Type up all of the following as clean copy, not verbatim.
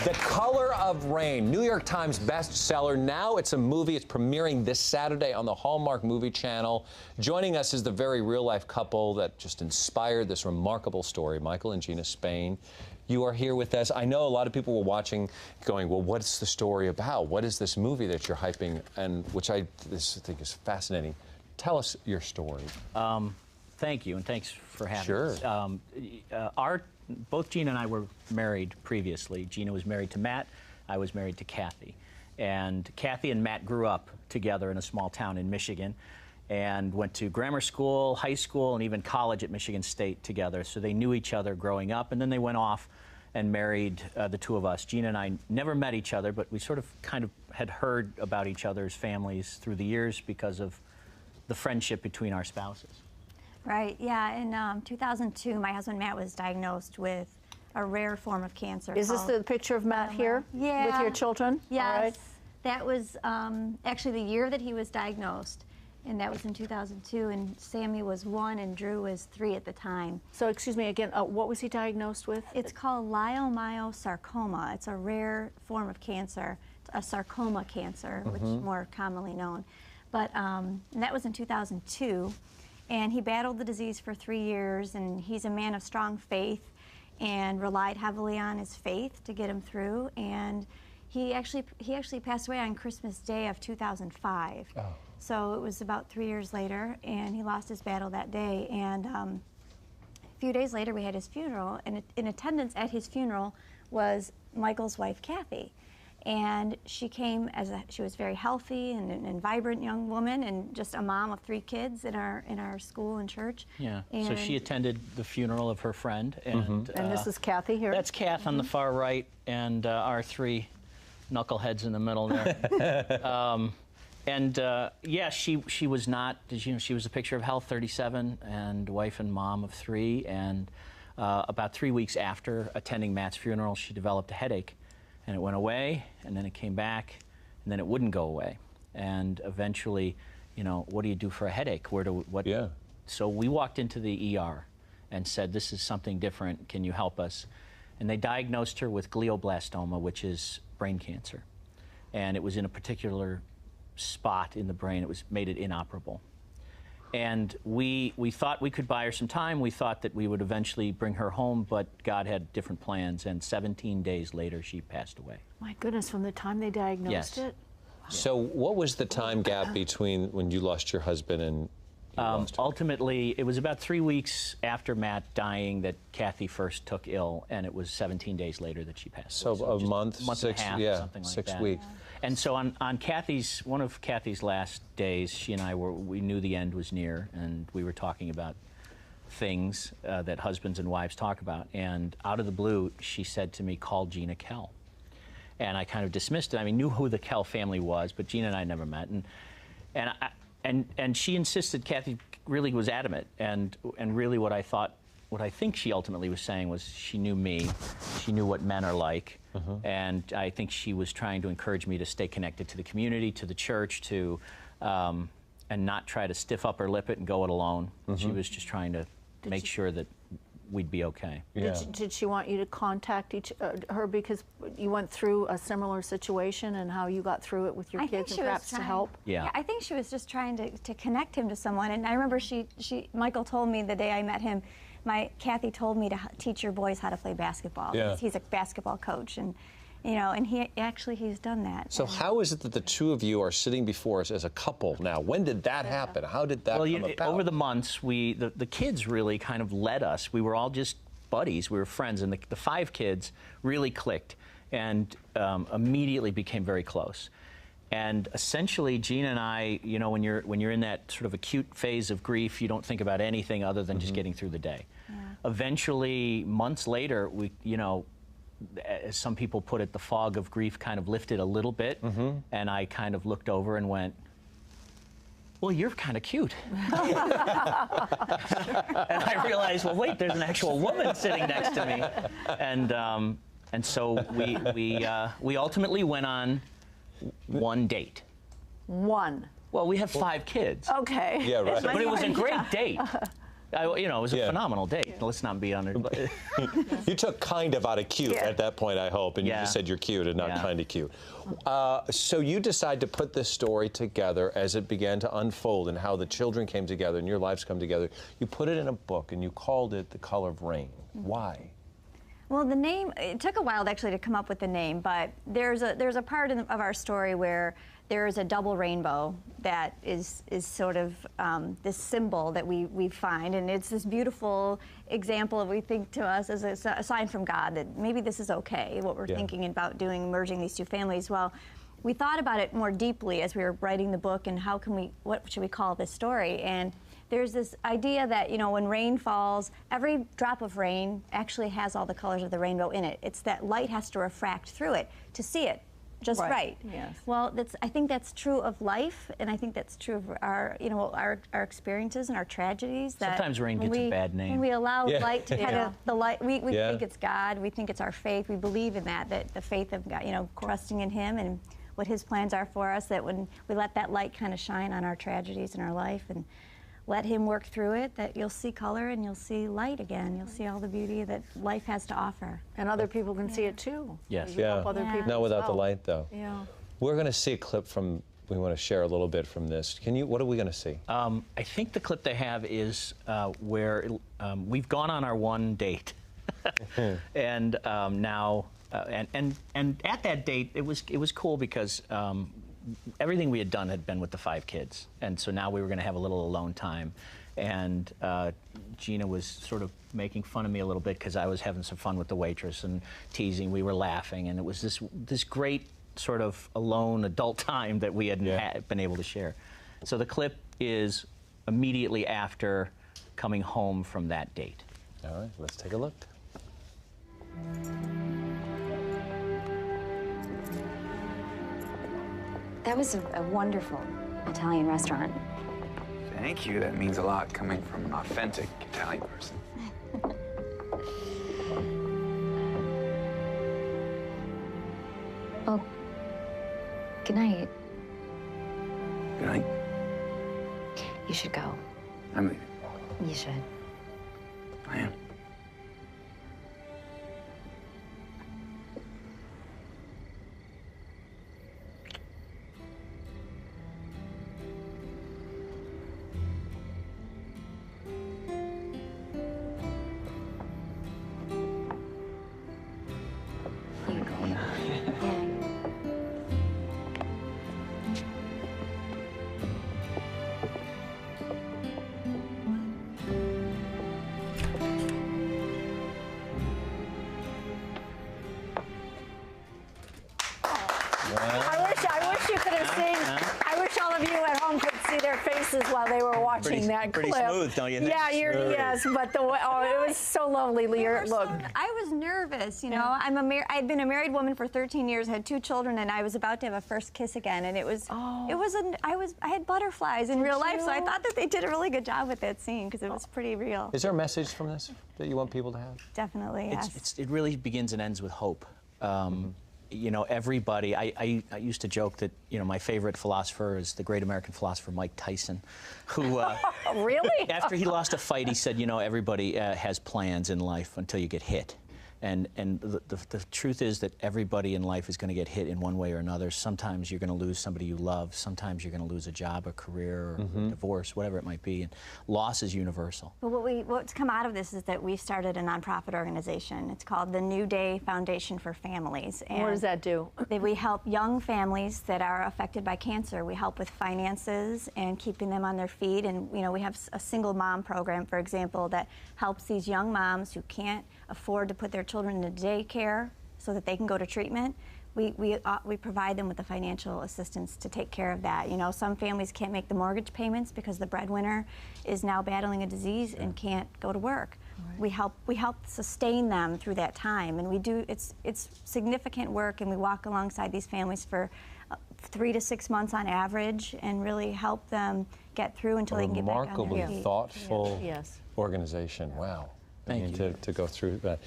The Color of Rain, New York Times bestseller. Now it's a movie. It's premiering this Saturday on the Hallmark Movie Channel. Joining us is the very real-life couple that just inspired this remarkable story, Michael and Gina Spehn. You are here with us. I know a lot of people were watching going, well, what's the story about? What is this movie that you're hyping? And which I think is fascinating. Tell us your story. Thank you, and thanks for having Sure. us. Both Gina and I were married previously. Gina was married to Matt. I was married to Kathy. And Kathy and Matt grew up together in a small town in Michigan and went to grammar school, high school, and even college at Michigan State together. So they knew each other growing up, and then they went off and married the two of us. Gina and I never met each other, but we sort of kind of had heard about each other's families through the years because of the friendship between our spouses. Right, yeah. In 2002, my husband Matt was diagnosed with a rare form of cancer. Is this the picture of Matt here? Yeah. With your children? Yes. All right. That was actually the year that he was diagnosed, and that was in 2002, and Sammy was 1 and Drew was 3 at the time. So, excuse me again, what was he diagnosed with? It's called leiomyosarcoma. It's a rare form of cancer, a sarcoma cancer, which is more commonly known. But and that was in 2002. And he battled the disease for 3 years, and he's a man of strong faith and relied heavily on his faith to get him through. And he actually passed away on Christmas Day of 2005. Oh. So it was about 3 years later, and he lost his battle that day. And a few days later, we had his funeral, and in attendance at his funeral was Michael's wife, Kathy. And she came she was very healthy and vibrant young woman, and just a mom of 3 kids in our school and church. Yeah. And so she attended the funeral of her friend, and this is Kathy here. That's Kath on the far right, and our 3 knuckleheads in the middle there. Yeah, she was not. You know, she was a picture of health, 37, and wife and mom of 3. And about 3 weeks after attending Matt's funeral, she developed a headache. And it went away, and then it came back, and then it wouldn't go away. And eventually, you know, what do you do for a headache? Yeah. So we walked into the ER and said, this is something different. Can you help us? And they diagnosed her with glioblastoma, which is brain cancer. And it was in a particular spot in the brain. It made it inoperable. And we thought we could buy her some time. We thought that we would eventually bring her home, but God had different plans, and 17 days later, she passed away. My goodness, from the time they diagnosed it? So what was the time gap between when you lost your husband and you lost her? Ultimately, it was about 3 weeks after Matt dying that Kathy first took ill, and it was 17 days later that she passed away. So a month, and a half, something like 6 that. weeks. And so on one of Kathy's last days, she and I we knew the end was near, and we were talking about things that husbands and wives talk about. And out of the blue, she said to me, call Gina Kell. And I kind of dismissed it. I mean, knew who the Kell family was, but Gina and I never met. And she insisted, Kathy really was adamant, and really what I think she ultimately was saying was she knew me, she knew what men are like, and I think she was trying to encourage me to stay connected to the community, to the church, and not try to stiff upper lip it and go it alone. She was just trying to make sure that we'd be okay. Yeah. Did she want you to contact her because you went through a similar situation, and how you got through it with your kids, and perhaps to help? Yeah. I think she was just trying to connect him to someone. And I remember Michael told me the day I met him, Kathy told me to teach your boys how to play basketball. Yeah. He's a basketball coach, and you know, and he's done that. So how is it that the two of you are sitting before us as a couple now? When did that happen? How did that come about? Over the months, the kids really kind of led us. We were all just buddies. We were friends, and the 5 kids really clicked and immediately became very close. And essentially, Gina and I, you know, when you're in that sort of acute phase of grief, you don't think about anything other than just getting through the day. Yeah. Eventually, months later, you know, as some people put it, the fog of grief kind of lifted a little bit, and I kind of looked over and went, well, you're kind of cute. And I realized, well, wait, there's an actual woman sitting next to me. And so we ultimately went on one date. One? Well, we have 5 kids. Okay. Yeah, right. But it was a great date. You know, it was a phenomenal date. Let's not be on it. You took kind of out of cute at that point, I hope, and you just said you're cute and not kind of cute. So you decide to put this story together as it began to unfold and how the children came together and your lives come together. You put it in a book and you called it The Color of Rain. Why? Well, the name, it took a while actually to come up with the name, but there's a part of our story where there is a double rainbow that is sort of this symbol that we find, and it's this beautiful example of, we think to us, as a sign from God that maybe this is okay, what we're thinking about doing, merging these two families. Well, we thought about it more deeply as we were writing the book, and what should we call this story? And there's this idea that, you know, when rain falls, every drop of rain actually has all the colors of the rainbow in it. It's that light has to refract through it to see it just right. Yes. Well, I think that's true of life, and I think that's true of our, you know, our experiences and our tragedies. That sometimes rain gets a bad name. When we allow light to kind of, the light, we think it's God, we think it's our faith, we believe in that the faith of God, you know, trusting in Him and what His plans are for us, that when we let that light kind of shine on our tragedies in our life and let Him work through it, that you'll see color and you'll see light again. You'll see all the beauty that life has to offer. And other people can see it too. Yes. You help other people Not without as the well. light, though. Yeah. We're going to see a clip from, we want to share a little bit from this. What are we going to see? I think the clip they have is where we've gone on our one date. And now, and at that date, it was cool because everything we had done had been with the 5 kids, and so now we were going to have a little alone time. And Gina was sort of making fun of me a little bit because I was having some fun with the waitress and teasing. We were laughing, and it was this great sort of alone adult time that we hadn't been able to share. So the clip is immediately after coming home from that date. All right, let's take a look. That was a wonderful Italian restaurant. Thank you. That means a lot coming from an authentic Italian person. Well, good night. Good night. You should go. I'm leaving. You should. I am. I wish you could have seen. I wish all of you at home could see their faces while they were watching that clip. Pretty smooth, don't you think? Yeah, yes, but it was so lovely. Look, I was nervous, you know. I'd been a married woman for 13 years, had 2 children, and I was about to have a first kiss again, and I had butterflies in real life, so I thought that they did a really good job with that scene because it was pretty real. Is there a message from this that you want people to have? Definitely, yes. It really begins and ends with hope. You know, everybody, I used to joke that, you know, my favorite philosopher is the great American philosopher Mike Tyson, who, really? after he lost a fight, he said, you know, everybody has plans in life until you get hit. And the truth is that everybody in life is going to get hit in one way or another. Sometimes you're going to lose somebody you love. Sometimes you're going to lose a job, a career, or a divorce, whatever it might be. And loss is universal. But what's come out of this is that we've started a nonprofit organization. It's called the New Day Foundation for Families. And what does that do? We help young families that are affected by cancer. We help with finances and keeping them on their feet. And you know, we have a single mom program, for example, that helps these young moms who can't afford to put their children into daycare so that they can go to treatment. We provide them with the financial assistance to take care of that. You know, some families can't make the mortgage payments because the breadwinner is now battling a disease and can't go to work. Right. We help sustain them through that time, and we do. It's significant work, and we walk alongside these families for 3 to 6 months on average, and really help them get through until they can get back on their feet. Remarkably thoughtful organization. Wow. Thank you. To go through that.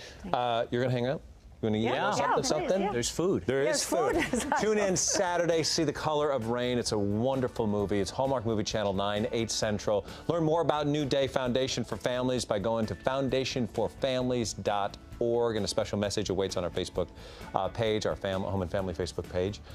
You're going to hang out? You want to eat something? Yeah. There's food. There's food. food. Tune in Saturday, see The Color of Rain. It's a wonderful movie. It's Hallmark Movie Channel 9, 8 Central. Learn more about New Day Foundation for Families by going to foundationforfamilies.org, and a special message awaits on our Facebook page, our Home and Family Facebook page.